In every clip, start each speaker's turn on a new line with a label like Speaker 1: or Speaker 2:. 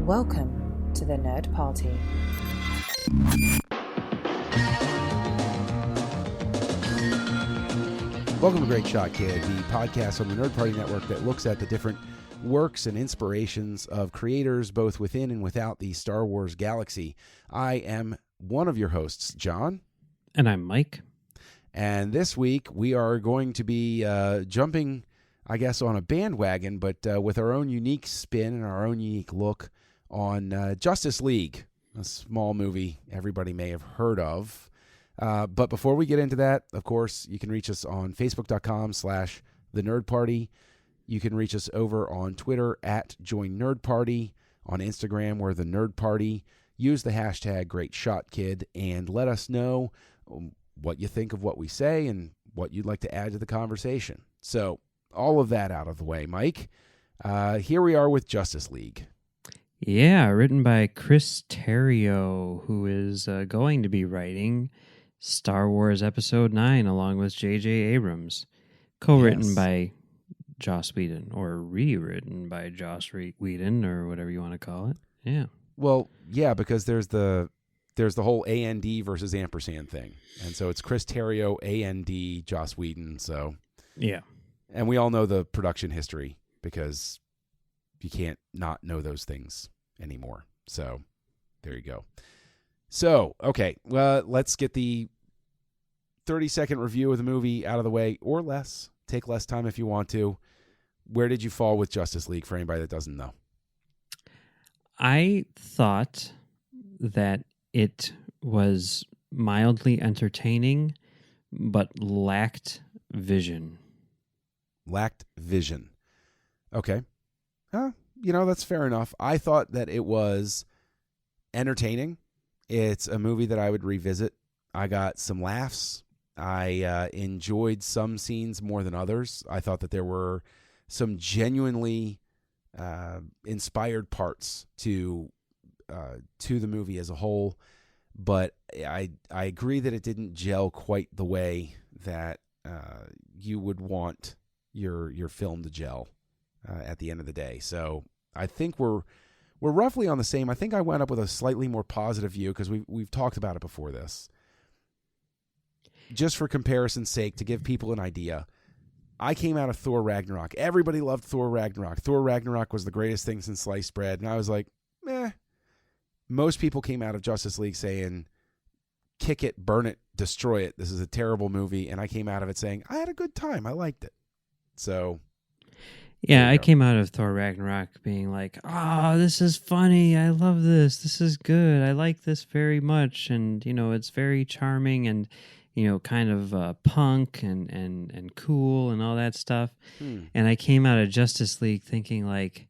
Speaker 1: Welcome to the Nerd Party.
Speaker 2: Welcome to Great Shot Kid, the podcast on the Nerd Party Network that looks at the different works and inspirations of creators both within and without the Star Wars galaxy. I am one of your hosts, John.
Speaker 3: And I'm Mike.
Speaker 2: And this week we are going to be jumping, I guess, on a bandwagon, but with our own unique spin and our own unique look on Justice League, a small movie everybody may have heard of. But before we get into that, of course, you can reach us on Facebook.com/The Nerd Party. You can reach us over on Twitter at Join Nerd Party. On Instagram, we're The Nerd Party. Use the hashtag Great Shot Kid and let us know what you think of what we say and what you'd like to add to the conversation. So all of that out of the way, Mike. Here we are with Justice League.
Speaker 3: Yeah, written by Chris Terrio, who is going to be writing Star Wars Episode 9 along with JJ Abrams. Co-written by Joss Whedon, or rewritten by Joss Whedon, or whatever you want to call it. Yeah.
Speaker 2: Well, yeah, because there's the whole A&D versus ampersand thing. And so it's Chris Terrio, A&D, Joss Whedon. So
Speaker 3: yeah.
Speaker 2: And we all know the production history because you can't not know those things anymore. So there you go. So, okay, well, let's get the 30-second review of the movie out of the way, or less. Take less time if you want to. Where did you fall with Justice League for anybody that doesn't know?
Speaker 3: I thought that it was mildly entertaining, but lacked vision.
Speaker 2: Lacked vision. Okay. That's fair enough. I thought that it was entertaining. It's a movie that I would revisit. I got some laughs. I enjoyed some scenes more than others. I thought that there were some genuinely inspired parts to the movie as a whole, but I agree that it didn't gel quite the way that you would want your film to gel at the end of the day. So I think we're roughly on the same. I think I went up with a slightly more positive view because we've talked about it before this. Just for comparison's sake, to give people an idea, I came out of Thor Ragnarok. Everybody loved Thor Ragnarok. Thor Ragnarok was the greatest thing since sliced bread. And I was like, meh. Most people came out of Justice League saying, kick it, burn it, destroy it. This is a terrible movie. And I came out of it saying, I had a good time. I liked it. So...
Speaker 3: yeah, I came out of Thor Ragnarok being like, oh, this is funny. I love this. This is good. I like this very much. And, it's very charming and, kind of punk and cool and all that stuff. And I came out of Justice League thinking like,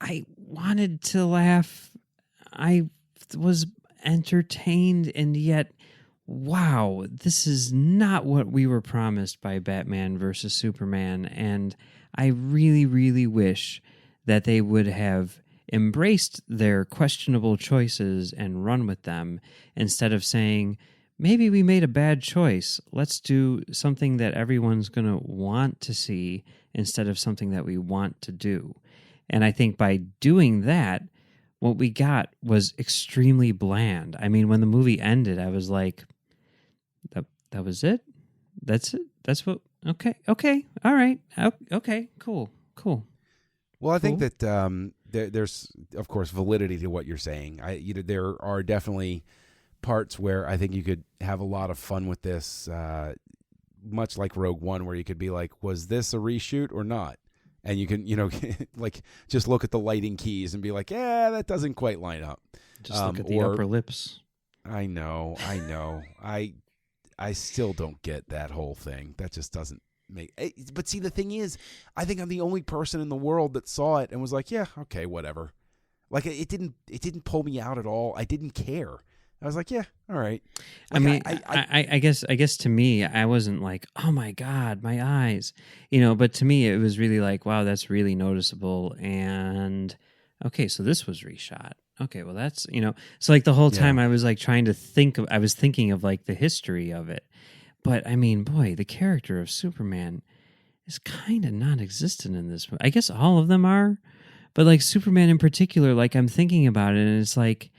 Speaker 3: I wanted to laugh. I was entertained, and yet, wow, this is not what we were promised by Batman versus Superman. And I really, really wish that they would have embraced their questionable choices and run with them instead of saying, maybe we made a bad choice. Let's do something that everyone's going to want to see instead of something that we want to do. And I think by doing that, what we got was extremely bland. I mean, when the movie ended, I was like, that was it? That's it? That's what... Okay, all right. Okay, cool.
Speaker 2: Well, I think that there's, of course, validity to what you're saying. There are definitely parts where I think you could have a lot of fun with this, much like Rogue One, where you could be like, was this a reshoot or not? And you can, like, just look at the lighting keys and be like, yeah, that doesn't quite line up.
Speaker 3: Just look at the upper lips.
Speaker 2: I know. I still don't get that whole thing. That just doesn't make... But see, the thing is, I think I'm the only person in the world that saw it and was like, yeah, okay, whatever. Like, it didn't pull me out at all. I didn't care. I was like, yeah, all right. Like,
Speaker 3: I mean, I guess to me, I wasn't like, oh my God, my eyes. But to me, it was really like, wow, that's really noticeable. And, okay, so this was reshot. Okay, well that's, so like the whole time I was like trying to I was thinking of like the history of it. But I mean, boy, the character of Superman is kind of non-existent in this. I guess all of them are, But like Superman in particular, like I'm thinking about it and it's like,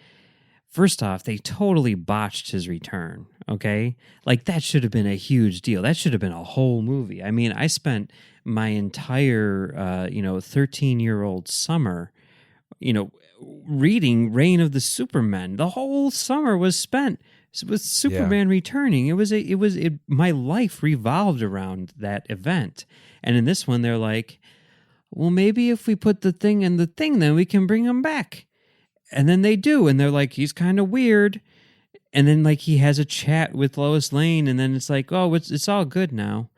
Speaker 3: first off, they totally botched his return, okay? Like that should have been a huge deal. That should have been a whole movie. I mean, I spent my entire 13-year-old summer, reading Reign of the Supermen. The whole summer was spent with Superman returning. My life revolved around that event. And in this one they're like, well, maybe if we put the thing in the thing, then we can bring him back. And then they do, and they're like, he's kind of weird. And then like he has a chat with Lois Lane, and then it's like, oh, it's all good now.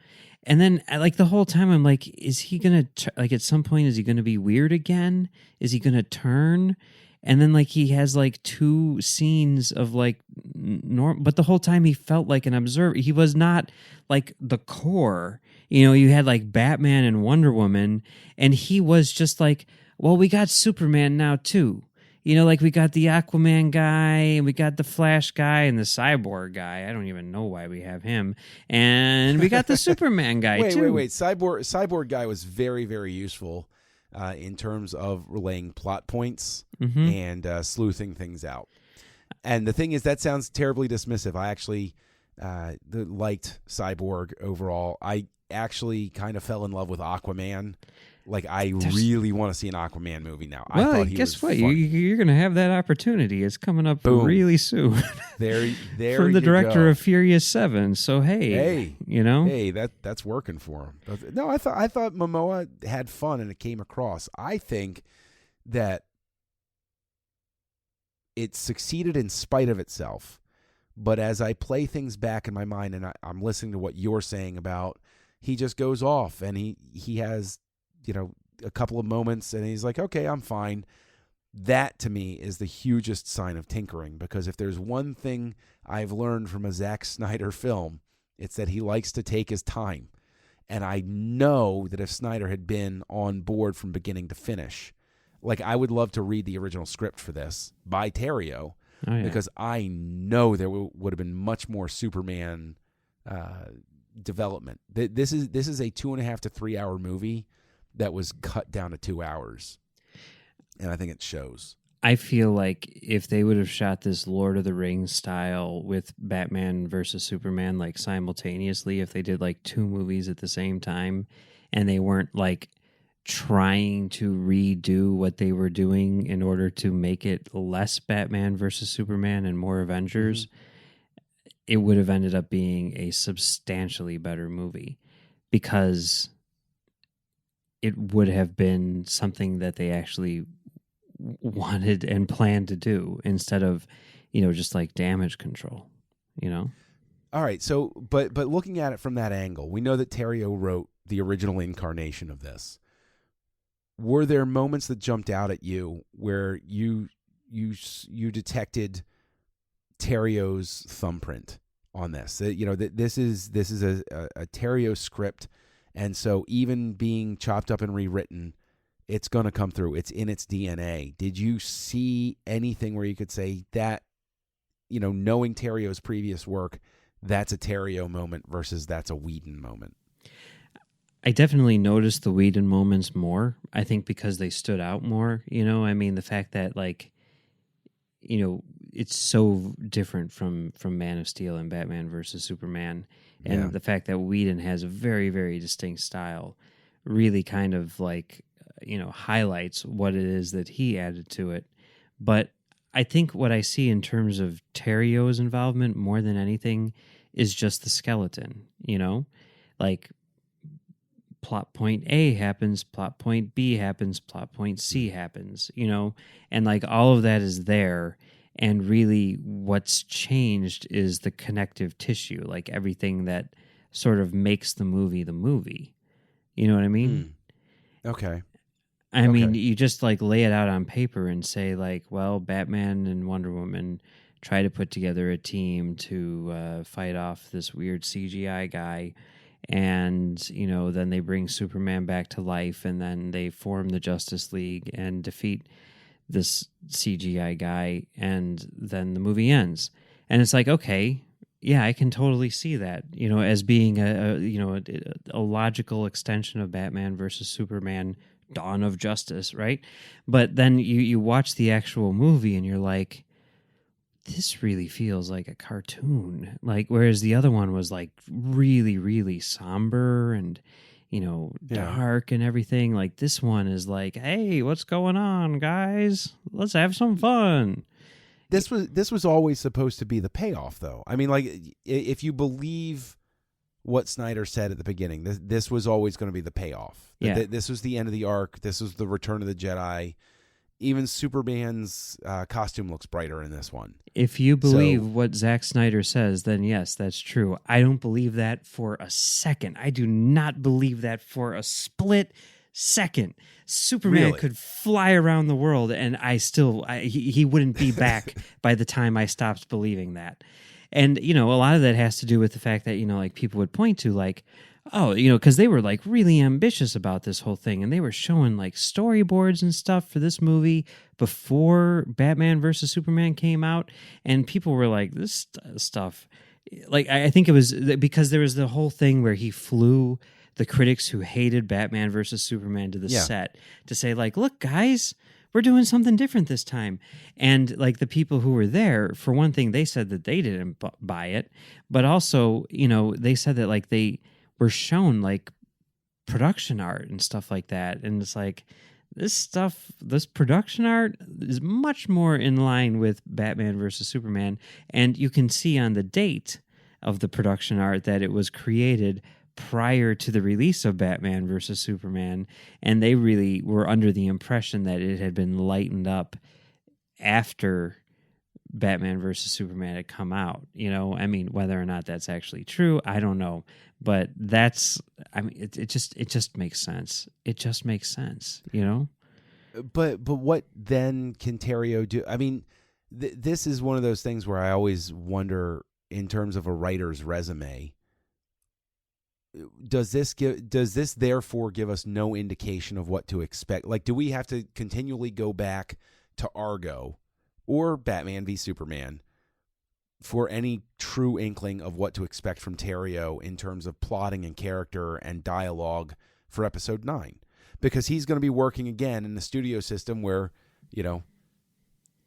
Speaker 3: And then like the whole time I'm like, is he gonna like at some point is he gonna be weird again? Is he gonna turn? And then like he has like 2 scenes of like but the whole time he felt like an observer. He was not like the core. You had like Batman and Wonder Woman, and he was just like, well, we got Superman now too. Like we got the Aquaman guy, and we got the Flash guy, and the Cyborg guy. I don't even know why we have him. And we got the Superman guy, too.
Speaker 2: Wait. Cyborg guy was very, very useful in terms of relaying plot points and sleuthing things out. And the thing is, that sounds terribly dismissive. I actually liked Cyborg overall. I actually kind of fell in love with Aquaman. Like, I really want to see an Aquaman movie now.
Speaker 3: Well,
Speaker 2: I thought
Speaker 3: guess what? You're going to have that opportunity. It's coming up really soon.
Speaker 2: There
Speaker 3: From the director of Furious 7. So, hey.
Speaker 2: Hey, that's working for him. No, I thought Momoa had fun and it came across. I think that it succeeded in spite of itself. But as I play things back in my mind and I'm listening to what you're saying about, he just goes off and he has a couple of moments and he's like, okay, I'm fine. That to me is the hugest sign of tinkering, because if there's one thing I've learned from a Zack Snyder film, it's that he likes to take his time. And I know that if Snyder had been on board from beginning to finish, like I would love to read the original script for this by Terrio, because I know there would have been much more Superman development. This is a 2.5 to 3 hour movie that was cut down to 2 hours. And I think it shows.
Speaker 3: I feel like if they would have shot this Lord of the Rings style with Batman versus Superman like simultaneously, if they did like 2 movies at the same time and they weren't like trying to redo what they were doing in order to make it less Batman versus Superman and more Avengers, it would have ended up being a substantially better movie, because it would have been something that they actually wanted and planned to do instead of, just like damage control,
Speaker 2: All right. So, but looking at it from that angle, we know that Terrio wrote the original incarnation of this. Were there moments that jumped out at you where you detected Terrio's thumbprint on this? This is a Terrio script. And so even being chopped up and rewritten, it's going to come through. It's in its DNA. Did you see anything where you could say that, knowing Terrio's previous work, that's a Terrio moment versus that's a Whedon moment?
Speaker 3: I definitely noticed the Whedon moments more, I think, because they stood out more. The fact that, like, it's so different from Man of Steel and Batman versus Superman. And the fact that Whedon has a very, very distinct style really kind of like, highlights what it is that he added to it. But I think what I see in terms of Terrio's involvement more than anything is just the skeleton, like plot point A happens, plot point B happens, plot point C happens, and like all of that is there. And really what's changed is the connective tissue, like everything that sort of makes the movie the movie. You know what I mean?
Speaker 2: Okay.
Speaker 3: I mean, you just like lay it out on paper and say like, well, Batman and Wonder Woman try to put together a team to fight off this weird CGI guy. And, then they bring Superman back to life, and then they form the Justice League and defeat this CGI guy, and then the movie ends. And it's like, okay, yeah, I can totally see that, as being a logical extension of Batman versus Superman Dawn of Justice, right? But then you watch the actual movie and you're like, this really feels like a cartoon. Like, whereas the other one was like really, really somber and, dark and everything. Like, this one is like, hey, what's going on, guys? Let's have some fun.
Speaker 2: This was always supposed to be the payoff, though. I mean, like, if you believe what Snyder said at the beginning, this was always going to be the payoff.
Speaker 3: Yeah.
Speaker 2: This was the end of the arc. This was the return of the Jedi. Even Superman's costume looks brighter in this one.
Speaker 3: If you believe what Zack Snyder says, then yes, that's true. I don't believe that for a second. I do not believe that for a split second. Superman could fly around the world, and he wouldn't be back by the time I stopped believing that. And, a lot of that has to do with the fact that, like people would point to like, oh, because they were like really ambitious about this whole thing, and they were showing like storyboards and stuff for this movie before Batman versus Superman came out, and people were like, this stuff, like I think it was because there was the whole thing where he flew the critics who hated Batman versus Superman to the set to say like, look, guys, we're doing something different this time. And like the people who were there, for one thing, they said that they didn't buy it, but also, they said that like they were shown like production art and stuff like that. And it's like, this production art is much more in line with Batman versus Superman. And you can see on the date of the production art that it was created prior to the release of Batman versus Superman. And they really were under the impression that it had been lightened up after Batman versus Superman had come out. I mean, whether or not that's actually true, I don't know. But it just makes sense. It just makes sense, But
Speaker 2: what then can Terrio do? I mean, this is one of those things where I always wonder, in terms of a writer's resume, does this therefore give us no indication of what to expect? Like, do we have to continually go back to Argo or Batman v Superman for any true inkling of what to expect from Terrio in terms of plotting and character and dialogue for episode 9? Because he's going to be working again in the studio system where,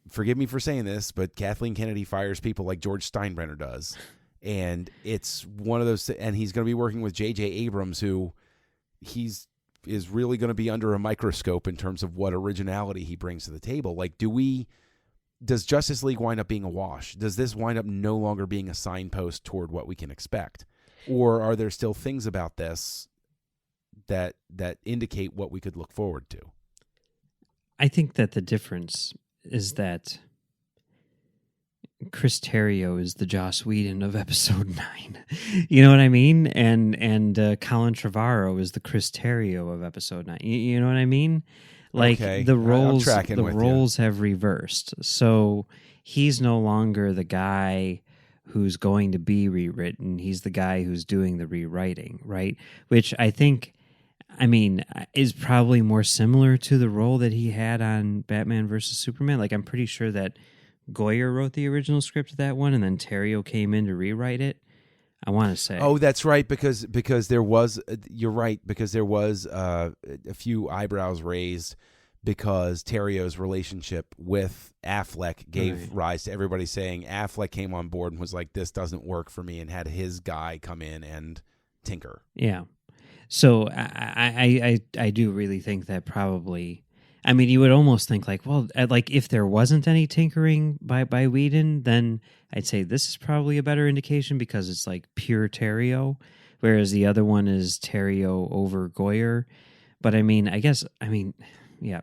Speaker 2: forgive me for saying this, but Kathleen Kennedy fires people like George Steinbrenner does. And it's one of those, and he's going to be working with JJ Abrams, who is really going to be under a microscope in terms of what originality he brings to the table. Like, does Justice League wind up being a wash? Does this wind up no longer being a signpost toward what we can expect? Or are there still things about this that indicate what we could look forward to?
Speaker 3: I think that the difference is that Chris Terrio is the Joss Whedon of episode 9. You know what I mean? And Colin Trevorrow is the Chris Terrio of episode 9. You know what I mean? Like,
Speaker 2: okay.
Speaker 3: the roles have reversed. So he's no longer the guy who's going to be rewritten. He's the guy who's doing the rewriting, right? Which I think, is probably more similar to the role that he had on Batman versus Superman. Like, I'm pretty sure that Goyer wrote the original script of that one, and then Terrio came in to rewrite it. I want to say.
Speaker 2: Oh, that's right, because there was. You're right, because there was a few eyebrows raised because Terrio's relationship with Affleck gave rise to everybody saying Affleck came on board and was like, "This doesn't work for me," and had his guy come in and tinker.
Speaker 3: Yeah. So I do really think that probably. You would almost think like, well, like if there wasn't any tinkering by Whedon, then I'd say this is probably a better indication because it's like pure Terrio, whereas the other one is Terrio over Goyer. But yeah.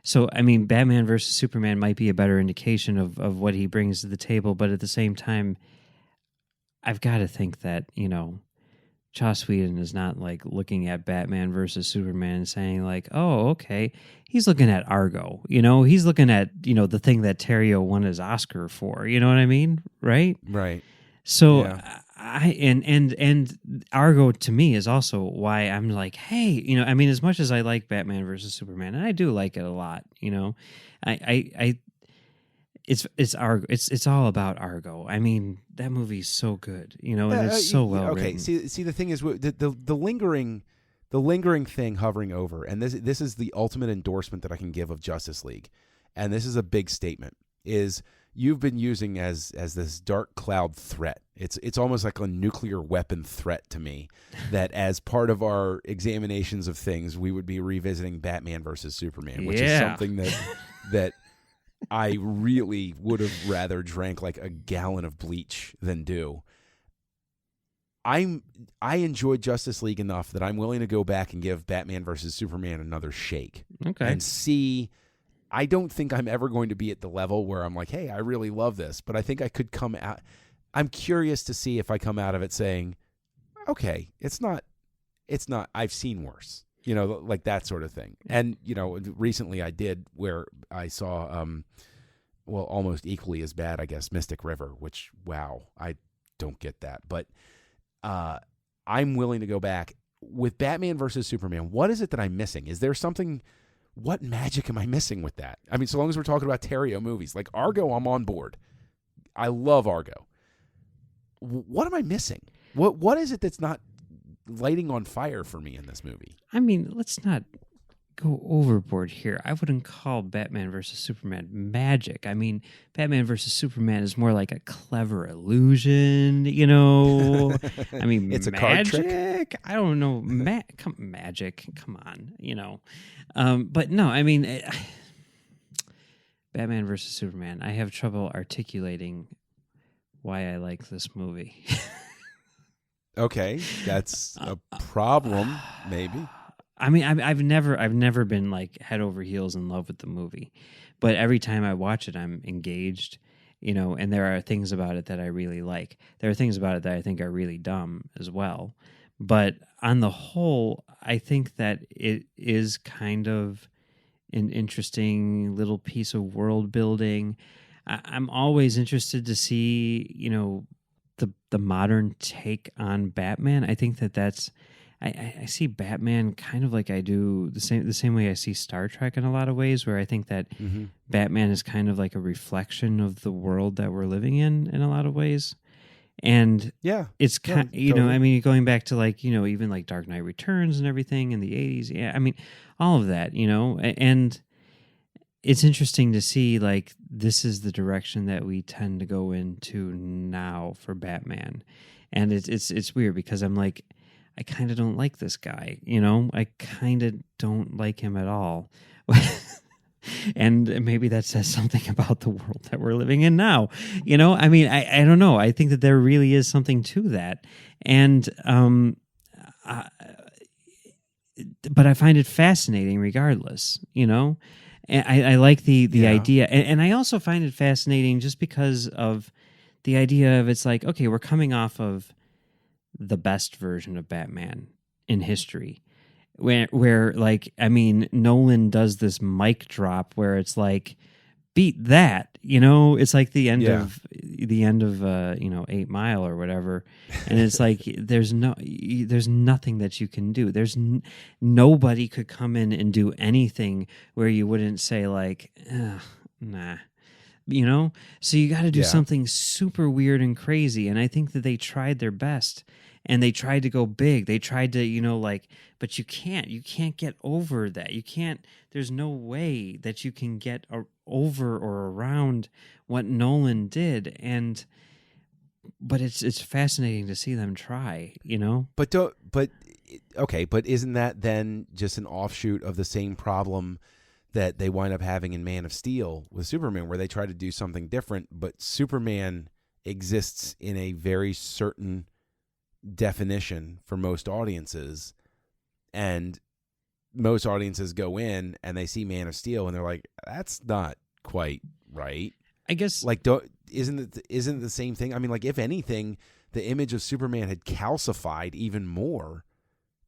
Speaker 3: So, Batman versus Superman might be a better indication of what he brings to the table, but at the same time, I've got to think that, Joss Whedon is not like looking at Batman versus Superman and saying like, oh, okay. He's looking at Argo, he's looking at, the thing that Terrio won his Oscar for, you know what I mean? Right.
Speaker 2: Right.
Speaker 3: So and Argo to me is also why I'm like, hey, as much as I like Batman versus Superman, and I do like it a lot, it's Argo. It's all about Argo. That movie's so good, and it's so well
Speaker 2: okay.
Speaker 3: written.
Speaker 2: See, the thing is, the lingering the lingering thing hovering over, and this is the ultimate endorsement that I can give of Justice League, and this is a big statement, is you've been using as this dark cloud threat. It's almost like a nuclear weapon threat to me, that as part of our examinations of things, we would be revisiting Batman versus Superman, which is something that I really would have rather drank like a gallon of bleach than do. I enjoyed Justice League enough that I'm willing to go back and give Batman versus Superman another shake.
Speaker 3: Okay.
Speaker 2: And see, I don't think I'm ever going to be at the level where I'm like, hey, I really love this, but I think I could come out. I'm curious to see if I come out of it saying, okay, it's not, I've seen worse, like that sort of thing. And, recently I did, where I saw, almost equally as bad, I guess, Mystic River, which, wow, I don't get that. But I'm willing to go back with Batman versus Superman. What is it that I'm missing? Is there something? What magic am I missing with that? I mean, so long as we're talking about Terrio movies, like Argo, I'm on board. I love Argo. What am I missing? What is it that's not lighting on fire for me in this movie?
Speaker 3: I mean, let's not go overboard here. I wouldn't call Batman versus Superman magic. I mean, Batman versus Superman is more like a clever illusion, I mean,
Speaker 2: it's
Speaker 3: magic?
Speaker 2: A card trick.
Speaker 3: I don't know. Magic. Come on, But no, I mean, Batman versus Superman. I have trouble articulating why I like this movie.
Speaker 2: Okay, that's a problem, maybe.
Speaker 3: I mean, I've never been like head over heels in love with the movie, but every time I watch it, I'm engaged, and there are things about it that I really like. There are things about it that I think are really dumb as well. But on the whole, I think that it is kind of an interesting little piece of world building. I'm always interested to see, the modern take on Batman. I think that's. I see Batman kind of like I do the same way I see Star Trek in a lot of ways, where I think that Batman is kind of like a reflection of the world that we're living in a lot of ways. And it's kind totally. I mean, going back to like, even like Dark Knight Returns and everything in the 80s. Yeah, I mean, all of that, and it's interesting to see like this is the direction that we tend to go into now for Batman. And it's weird because I'm like, I kind of don't like this guy, I kind of don't like him at all. And maybe that says something about the world that we're living in now. I mean, I don't know. I think that there really is something to that. And, but I find it fascinating regardless, And I like the idea. And I also find it fascinating just because of the idea of it's like, okay, we're coming off of the best version of Batman in history, where like, I mean, Nolan does this mic drop where it's like, beat that, it's like the end of 8 Mile or whatever, and it's like there's nothing that you can do. There's nobody could come in and do anything where you wouldn't say like, nah. So you got to do something super weird and crazy. And I think that they tried their best and they tried to go big. They tried to, but you can't get over that. There's no way that you can get over or around what Nolan did. But it's fascinating to see them try,
Speaker 2: But isn't that then just an offshoot of the same problem that they wind up having in Man of Steel with Superman, where they try to do something different, but Superman exists in a very certain definition for most audiences, and most audiences go in and they see Man of Steel and they're like, that's not quite right.
Speaker 3: I guess
Speaker 2: like isn't it the same thing? I mean, like, if anything, the image of Superman had calcified even more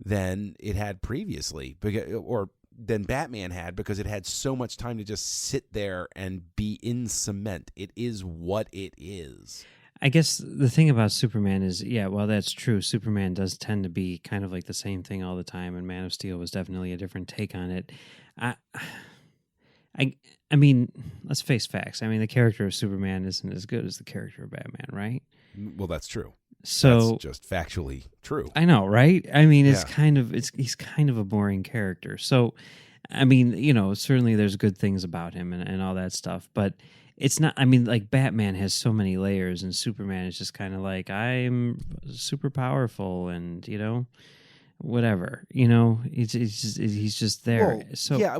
Speaker 2: than it had previously, or than Batman had, because it had so much time to just sit there and be in cement. It is what it is.
Speaker 3: I guess the thing about Superman is, well, that's true. Superman does tend to be kind of like the same thing all the time, and Man of Steel was definitely a different take on it. I mean, let's face facts. I mean, the character of Superman isn't as good as the character of Batman, right?
Speaker 2: Well, that's true.
Speaker 3: So
Speaker 2: that's just factually true.
Speaker 3: I know, right? I mean,
Speaker 2: Yeah.
Speaker 3: he's kind of a boring character. So, I mean, certainly there's good things about him and all that stuff, but it's not. I mean, like Batman has so many layers, and Superman is just kind of like, I'm super powerful, and whatever. He's just there.
Speaker 2: Well,
Speaker 3: So
Speaker 2: yeah,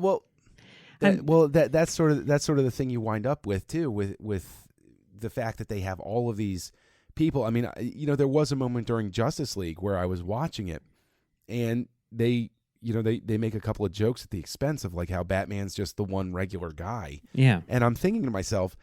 Speaker 2: that's sort of the thing you wind up with too, with the fact that they have all of these people. I mean, there was a moment during Justice League where I was watching it, and they make a couple of jokes at the expense of like how Batman's just the one regular guy.
Speaker 3: yeah,
Speaker 2: And I'm thinking to myself,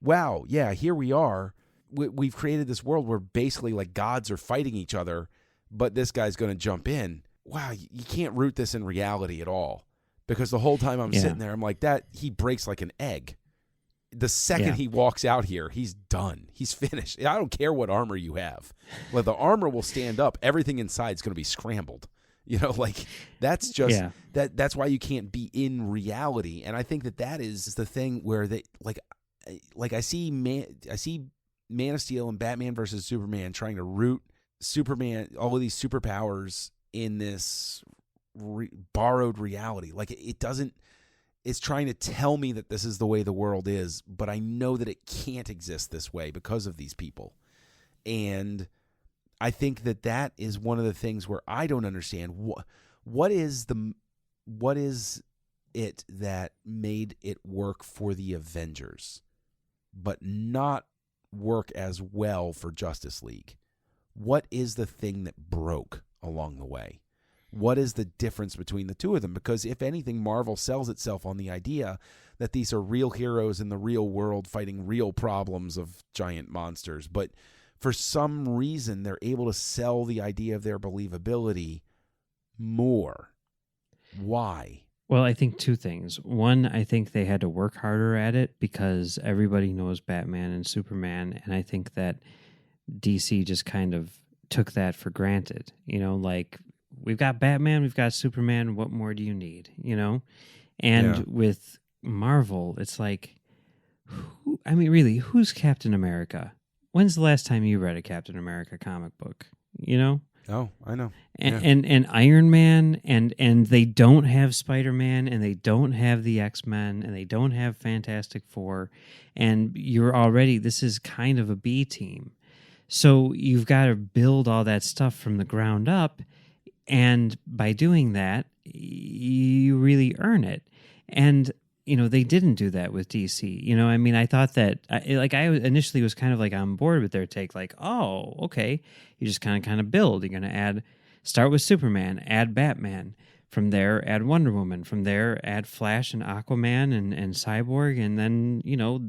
Speaker 2: wow, yeah, here we are. We've created this world where basically like gods are fighting each other, but this guy's going to jump in. Wow, you can't root this in reality at all, because the whole time I'm sitting there, I'm like, that he breaks like an egg. The second he walks out here, he's done. He's finished. I don't care what armor you have. Well, the armor will stand up. Everything inside is going to be scrambled. Like that's just that's why you can't be in reality. And I think that is the thing where they like I see Man of Steel and Batman versus Superman trying to root Superman, all of these superpowers in this borrowed reality. Like it doesn't. It's trying to tell me that this is the way the world is, but I know that it can't exist this way because of these people. And I think that is one of the things where I don't understand what is it that made it work for the Avengers, but not work as well for Justice League. What is the thing that broke along the way? What is the difference between the two of them? Because if anything, Marvel sells itself on the idea that these are real heroes in the real world fighting real problems of giant monsters. But for some reason, they're able to sell the idea of their believability more. Why?
Speaker 3: Well, I think two things. One, I think they had to work harder at it because everybody knows Batman and Superman, and I think that DC just kind of took that for granted. Like, we've got Batman, we've got Superman, what more do you need? And with Marvel, it's like, really, who's Captain America? When's the last time you read a Captain America comic book?
Speaker 2: Oh, I know.
Speaker 3: And Iron Man, and they don't have Spider-Man, and they don't have the X-Men, and they don't have Fantastic Four, and this is kind of a B team. So you've got to build all that stuff from the ground up, and by doing that, you really earn it. And they didn't do that with DC. I thought that, I initially was kind of like on board with their take, like, oh, okay, you just kind of build. You're going to start with Superman, add Batman. From there, add Wonder Woman. From there, add Flash and Aquaman and Cyborg, and then,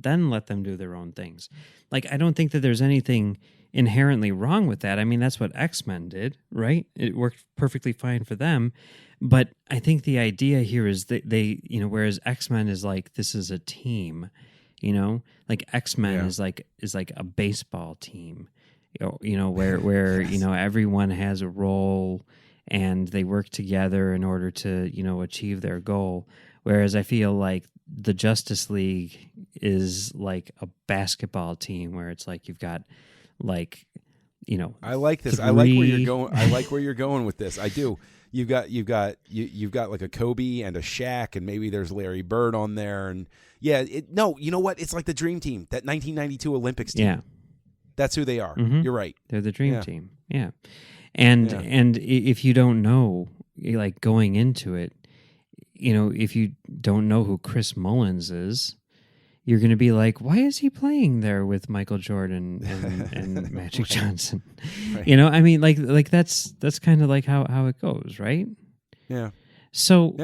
Speaker 3: then let them do their own things. Like, I don't think that there's anything inherently wrong with that. I mean, that's what X-Men did, right? It worked perfectly fine for them. But I think the idea here is that they whereas X-Men is like, this is a team, like X-Men is like a baseball team, where everyone has a role and they work together in order to, achieve their goal. Whereas I feel like the Justice League is like a basketball team where it's like you've got like,
Speaker 2: I like this.
Speaker 3: three...
Speaker 2: I like where you're going. I like where you're going with this. I do. You've got like a Kobe and a Shaq, and maybe there's Larry Bird on there, and you know what? It's like the Dream Team, that 1992 Olympics team. Yeah, that's who they are.
Speaker 3: Mm-hmm.
Speaker 2: You're right.
Speaker 3: They're the Dream Team. Yeah, and if you don't know, like going into it, if you don't know who Chris Mullins is, you're going to be like, why is he playing there with Michael Jordan and Magic Johnson? Right. Like that's kind of like how it goes, right?
Speaker 2: Yeah.
Speaker 3: So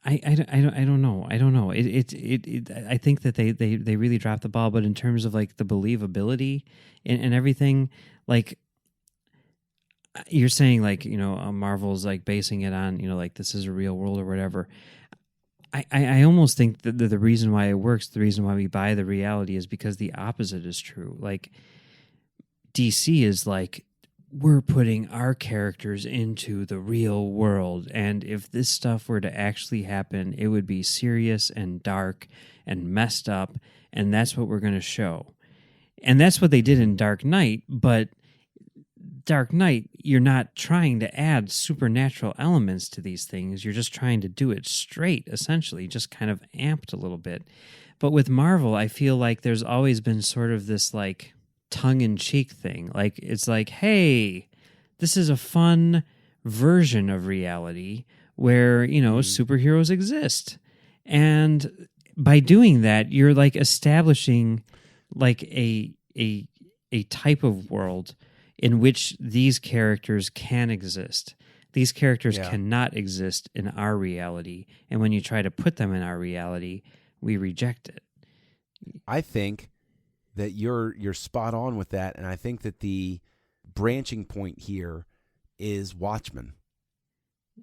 Speaker 3: I don't know. I don't know. I think that they really dropped the ball, but in terms of like the believability and everything, like you're saying, like, Marvel's like basing it on, like this is a real world or whatever. I almost think that the reason why it works, the reason why we buy the reality is because the opposite is true. Like DC is like, we're putting our characters into the real world, and if this stuff were to actually happen, it would be serious and dark and messed up, and that's what we're going to show. And that's what they did in Dark Knight, but Dark Knight, you're not trying to add supernatural elements to these things. You're just trying to do it straight, essentially, just kind of amped a little bit. But with Marvel, I feel like there's always been sort of this like tongue-in-cheek thing. Like, it's like, hey, this is a fun version of reality where, superheroes exist. And by doing that, you're like establishing like a type of world in which these characters can exist. These characters cannot exist in our reality. And when you try to put them in our reality, we reject it.
Speaker 2: I think that you're spot on with that. And I think that the branching point here is Watchmen.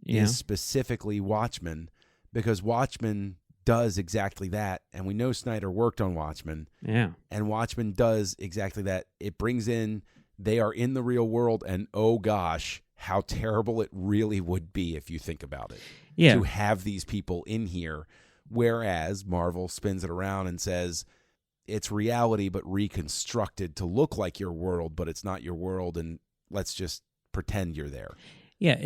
Speaker 3: Yeah.
Speaker 2: Is specifically Watchmen, because Watchmen does exactly that. And we know Snyder worked on Watchmen.
Speaker 3: Yeah.
Speaker 2: And Watchmen does exactly that. It brings in, they are in the real world, and oh gosh, how terrible it really would be if you think about it.
Speaker 3: Yeah.
Speaker 2: To have these people in here, whereas Marvel spins it around and says it's reality but reconstructed to look like your world, but it's not your world, and let's just pretend you're there.
Speaker 3: Yeah,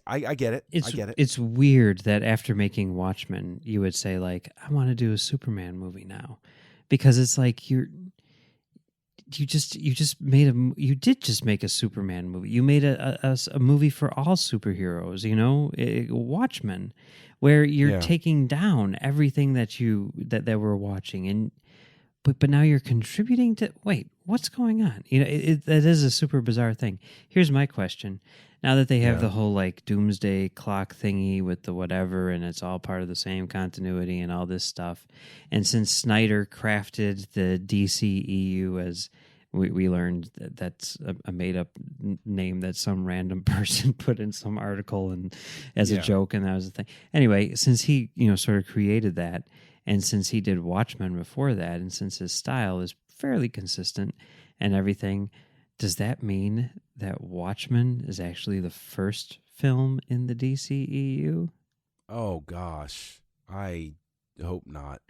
Speaker 2: I get it. I get it.
Speaker 3: It's weird that after making Watchmen, you would say like, I want to do a Superman movie now, because it's like you did just make a Superman movie. You made a movie for all superheroes, Watchmen, where you're taking down everything that we're watching, and but now you're contributing to. Wait, what's going on? That is a super bizarre thing. Here's my question: now that they have the whole like doomsday clock thingy with the whatever, and it's all part of the same continuity and all this stuff, and since Snyder crafted the DCEU as we learned that's a made-up name that some random person put in some article and as a joke, and that was the thing. Anyway, since he sort of created that, and since he did Watchmen before that, and since his style is fairly consistent and everything, does that mean that Watchmen is actually the first film in the DCEU?
Speaker 2: Oh gosh, I hope not.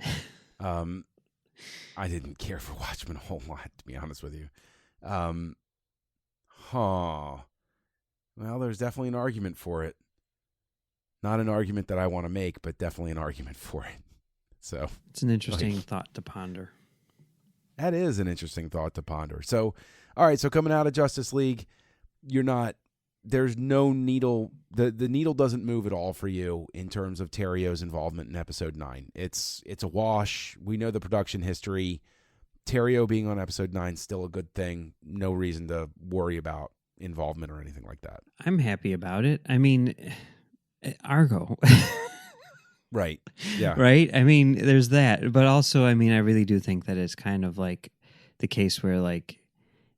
Speaker 2: I didn't care for Watchmen a whole lot, to be honest with you. Well, there's definitely an argument for it. Not an argument that I want to make, but definitely an argument for it. So
Speaker 3: it's an interesting thought to ponder.
Speaker 2: That is an interesting thought to ponder. So, all right, so coming out of Justice League, there's no needle, the needle doesn't move at all for you in terms of Terrio's involvement in episode 9. It's a wash. We know the production history. Terrio being on episode 9 is still a good thing. No reason to worry about involvement or anything like that.
Speaker 3: I'm happy about it. I mean, Argo.
Speaker 2: Right. Yeah.
Speaker 3: Right? I mean, there's that. But also, I mean, I really do think that it's kind of like the case where like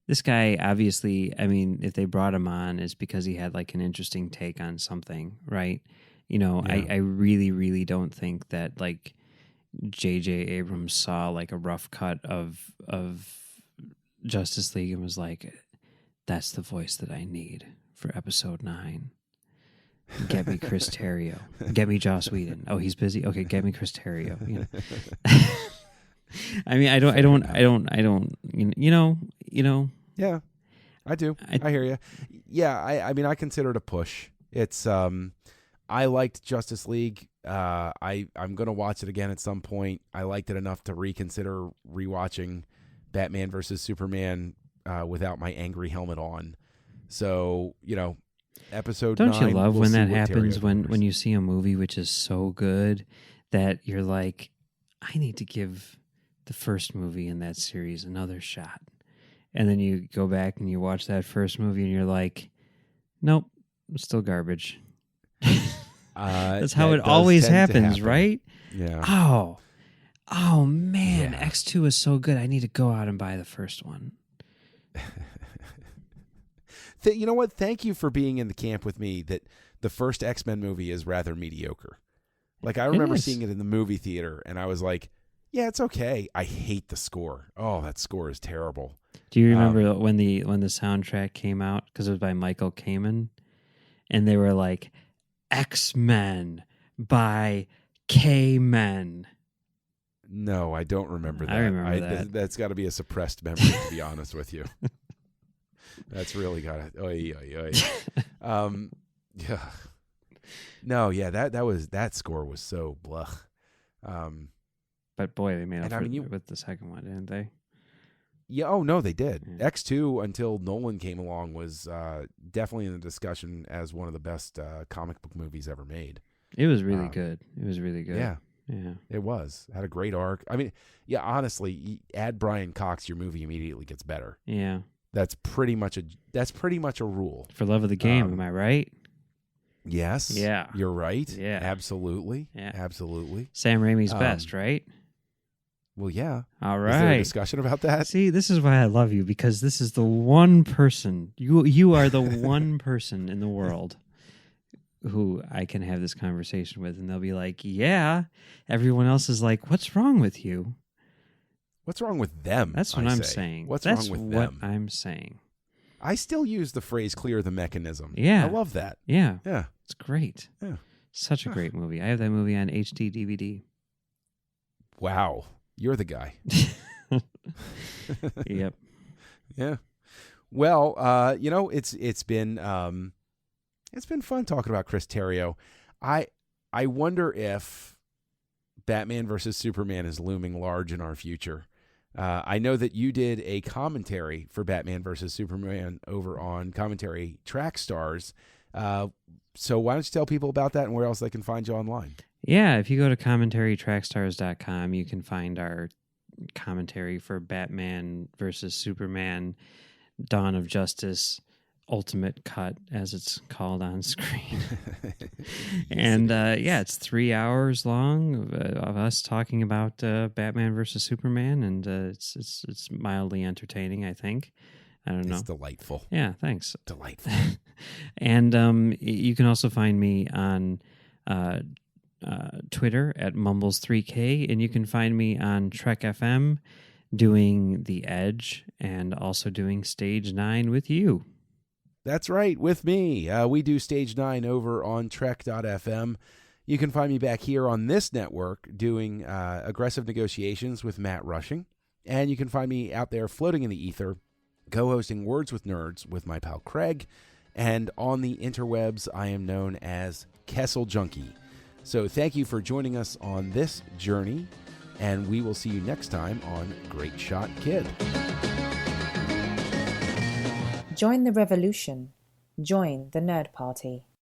Speaker 3: this guy, obviously, I mean, if they brought him on, it's because he had like an interesting take on something, right? I really, really don't think that like JJ Abrams saw like a rough cut of Justice League and was like, that's the voice that I need for episode 9. Get me Chris Terrio. Get me Joss Whedon. Oh, he's busy. Okay, get me Chris Terrio. I mean, I don't.
Speaker 2: Yeah, I do. I hear you. Yeah, I mean, I consider it a push. It's I liked Justice League. I'm gonna watch it again at some point. I liked it enough to reconsider rewatching Batman versus Superman without my angry helmet on. So episode.
Speaker 3: Don't
Speaker 2: 9,
Speaker 3: you love
Speaker 2: we'll
Speaker 3: when that
Speaker 2: what
Speaker 3: happens?
Speaker 2: Terrio
Speaker 3: When you see a movie which is so good that you're like, I need to give the first movie in that series another shot. And then you go back and you watch that first movie and you're like, nope, it's still garbage. That's how it always happens, right?
Speaker 2: Yeah.
Speaker 3: Oh man,
Speaker 2: Yeah.
Speaker 3: X2 is so good. I need to go out and buy the first one.
Speaker 2: You know what? Thank you for being in the camp with me that the first X-Men movie is rather mediocre. Like, I remember seeing it in the movie theater, and I was like, yeah, it's okay. I hate the score. Oh, that score is terrible.
Speaker 3: Do you remember when the soundtrack came out? Because it was by Michael Kamen, and they were like, X-Men by K-Men.
Speaker 2: No, I don't remember that.
Speaker 3: I remember that.
Speaker 2: That's got to be a suppressed memory, to be honest with you. That's really got it. Oy, oy, oy. Yeah. No, yeah, that score was so blah.
Speaker 3: But boy, they made up
Speaker 2: And I
Speaker 3: for
Speaker 2: mean,
Speaker 3: it with the second one, didn't they?
Speaker 2: Yeah, oh no, they did.
Speaker 3: Yeah.
Speaker 2: X2 until Nolan came along was definitely in the discussion as one of the best comic book movies ever made.
Speaker 3: It was really good. It was really good.
Speaker 2: Yeah.
Speaker 3: Yeah.
Speaker 2: It was. Had a great arc. I mean, yeah, honestly, add Brian Cox, your movie immediately gets better.
Speaker 3: Yeah.
Speaker 2: That's pretty much a rule.
Speaker 3: For love of the game, am I right?
Speaker 2: Yes.
Speaker 3: Yeah.
Speaker 2: You're right.
Speaker 3: Yeah.
Speaker 2: Absolutely.
Speaker 3: Yeah.
Speaker 2: Absolutely.
Speaker 3: Sam Raimi's best, right?
Speaker 2: Well, yeah.
Speaker 3: All right.
Speaker 2: Is there a discussion about that?
Speaker 3: See, this is why I love you, because this is the one person, you are the one person in the world who I can have this conversation with, and they'll be like, yeah. Everyone else is like, what's wrong with you?
Speaker 2: What's wrong with them?
Speaker 3: That's what I'm saying.
Speaker 2: What's
Speaker 3: That's
Speaker 2: wrong with
Speaker 3: what
Speaker 2: them?
Speaker 3: I'm saying.
Speaker 2: I still use the phrase clear the mechanism.
Speaker 3: Yeah.
Speaker 2: I love that.
Speaker 3: Yeah.
Speaker 2: Yeah.
Speaker 3: It's great.
Speaker 2: Yeah.
Speaker 3: Such a great movie. I have that movie on HD DVD.
Speaker 2: Wow. You're the guy.
Speaker 3: Yep.
Speaker 2: Yeah. Well, it's been fun talking about Chris Terrio. I wonder if Batman versus Superman is looming large in our future. I know that you did a commentary for Batman versus Superman over on Commentary Track Stars. So why don't you tell people about that and where else they can find you online?
Speaker 3: Yeah, if you go to commentarytrackstars.com, you can find our commentary for Batman versus Superman, Dawn of Justice, Ultimate Cut, as it's called on screen. And it's 3 hours long of us talking about Batman versus Superman, and it's mildly entertaining, I think. I don't know.
Speaker 2: It's delightful.
Speaker 3: Yeah, thanks.
Speaker 2: Delightful.
Speaker 3: And you can also find me on Twitter at Mumbles3K, and you can find me on Trek FM doing The Edge and also doing Stage 9 with you.
Speaker 2: That's right, with me. We do Stage 9 over on Trek.fm. You can find me back here on this network doing Aggressive Negotiations with Matt Rushing. And you can find me out there floating in the ether, co-hosting Words with Nerds with my pal Craig. And on the interwebs, I am known as Kessel Junkie. So thank you for joining us on this journey, and we will see you next time on Great Shot Kid.
Speaker 1: Join the revolution. Join the Nerd Party.